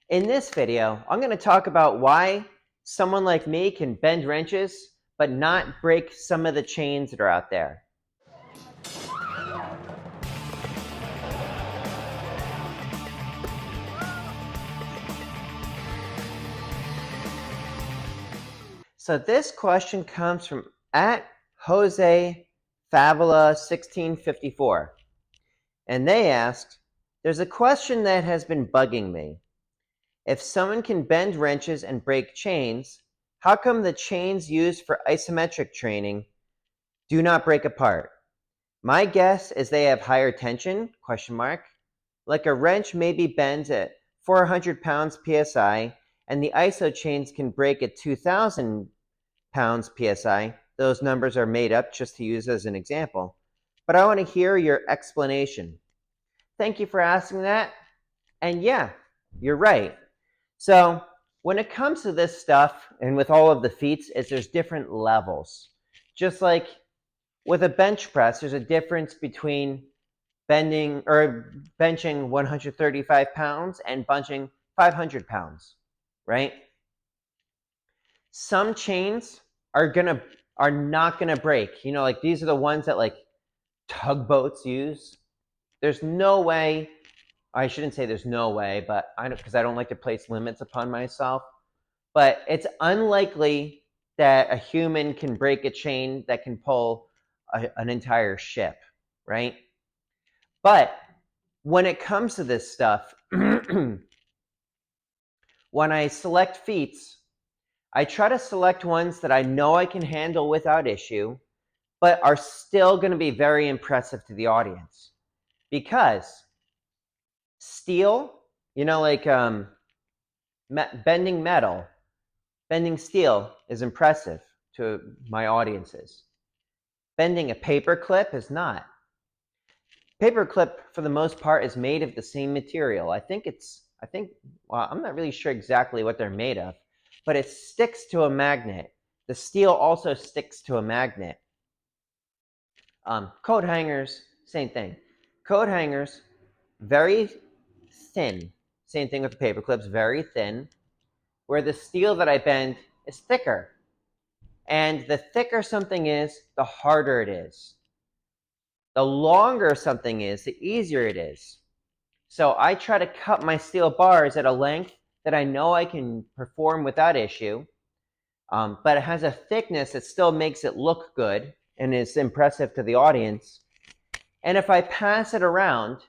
In this video, I'm going to talk about why someone like me can bend wrenches but not break some of the chains that are out there. So this question comes from @Jose Favela 1654. And they asked, there's a question that has been bugging me. If someone can bend wrenches and break chains, how come the chains used for isometric training do not break apart? My guess is they have higher tension, ? Like a wrench maybe bends at 400 pounds psi, and the iso chains can break at 2,000 pounds psi. Those numbers are made up just to use as an example. But I want to hear your explanation. Thank you for asking that. And yeah, you're right. So when it comes to this stuff, and with all of the feats, there's different levels. Just like with a bench press, there's a difference between benching 135 pounds and benching 500 pounds, right? Some chains are not gonna break. You know, like these are the ones that like tugboats use. There's no way. I shouldn't say there's no way, but because I don't like to place limits upon myself. But it's unlikely that a human can break a chain that can pull an entire ship, right? But when it comes to this stuff, when I select feats, I try to select ones that I know I can handle without issue, but are still going to be very impressive to the audience. Because steel, you know, like bending metal, bending steel is impressive to my audiences. Bending a paper clip is not. Paper clip, for the most part, is made of the same material. Well, I'm not really sure exactly what they're made of, but it sticks to a magnet. The steel also sticks to a magnet. Coat hangers, same thing. Coat hangers, very thin. Same thing with the paper clips, very thin, where the steel that I bend is thicker. And the thicker something is, the harder it is. The longer something is, the easier it is. So I try to cut my steel bars at a length that I know I can perform without issue, but it has a thickness that still makes it look good and is impressive to the audience. And if I pass it around,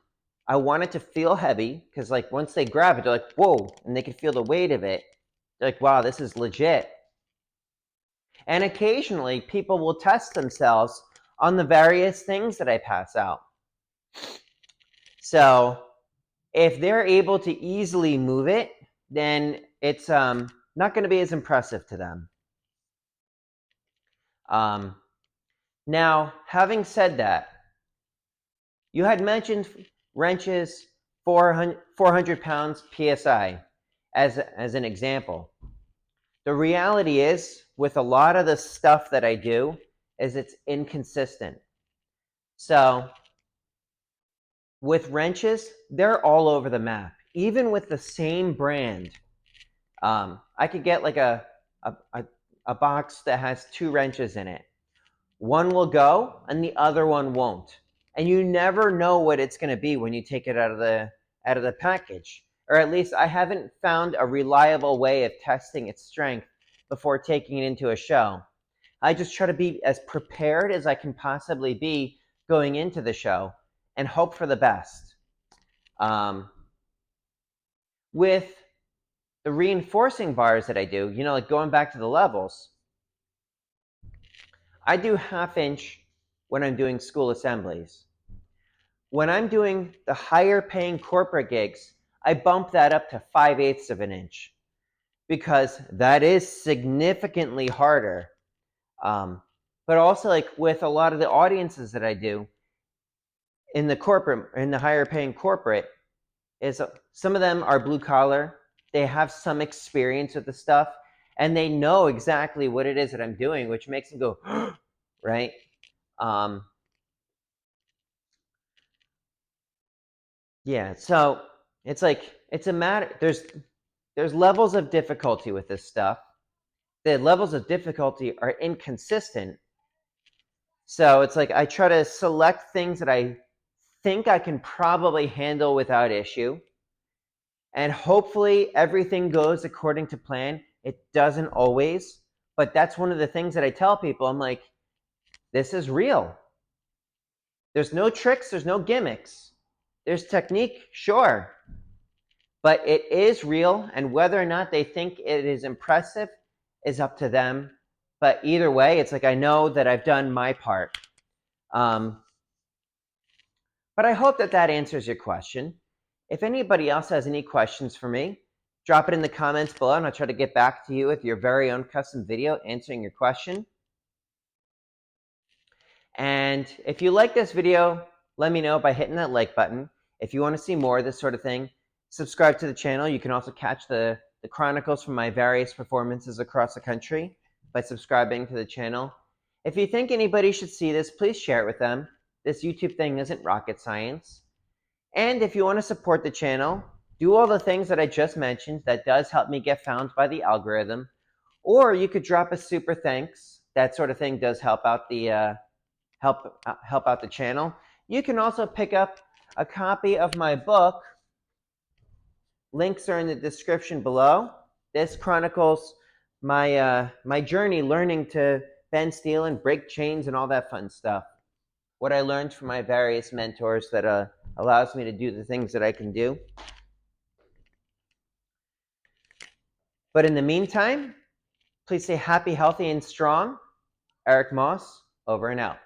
I want it to feel heavy, because like once they grab it, they're like, whoa, and they can feel the weight of it. They're like, wow, this is legit. And occasionally, people will test themselves on the various things that I pass out. So if they're able to easily move it, then it's not going to be as impressive to them. Now, having said that, you had mentioned wrenches 400 pounds psi as an example. The reality is, with a lot of the stuff that I do, is it's inconsistent. So with wrenches, they're all over the map. Even with the same brand, I could get like a box that has 2 wrenches in it. One will go and the other one won't. And you never know what it's going to be when you take it out of the package. Or at least I haven't found a reliable way of testing its strength before taking it into a show. I just try to be as prepared as I can possibly be going into the show and hope for the best. With the reinforcing bars that I do, you know, like going back to the levels, I do 1/2 inch when I'm doing school assemblies. When I'm doing the higher paying corporate gigs, I bump that up to 5/8 of an inch, because that is significantly harder. But also, like with a lot of the audiences that I do in the higher paying corporate, is some of them are blue collar. They have some experience with the stuff, and they know exactly what it is that I'm doing, which makes them go, right? Yeah, so it's like, it's a matter, there's levels of difficulty with this stuff. The levels of difficulty are inconsistent. So it's like I try to select things that I think I can probably handle without issue. And hopefully everything goes according to plan. It doesn't always, but that's one of the things that I tell people. I'm like, this is real. There's no tricks, there's no gimmicks. There's technique, sure, but it is real, and whether or not they think it is impressive is up to them. But either way, it's like I know that I've done my part. But I hope that that answers your question. If anybody else has any questions for me, drop it in the comments below, and I'll try to get back to you with your very own custom video answering your question. And if you like this video, let me know by hitting that like button. If you want to see more of this sort of thing, subscribe to the channel. You can also catch the chronicles from my various performances across the country by subscribing to the channel. If you think anybody should see this, please share it with them. This YouTube thing isn't rocket science. And if you want to support the channel, do all the things that I just mentioned. That does help me get found by the algorithm. Or you could drop a super thanks. That sort of thing does help out the help out the channel. You can also pick up a copy of my book. Links are in the description below. This chronicles my my journey learning to bend steel and break chains and all that fun stuff. What I learned from my various mentors that allows me to do the things that I can do. But in the meantime, please stay happy, healthy, and strong. Eric Moss, over and out.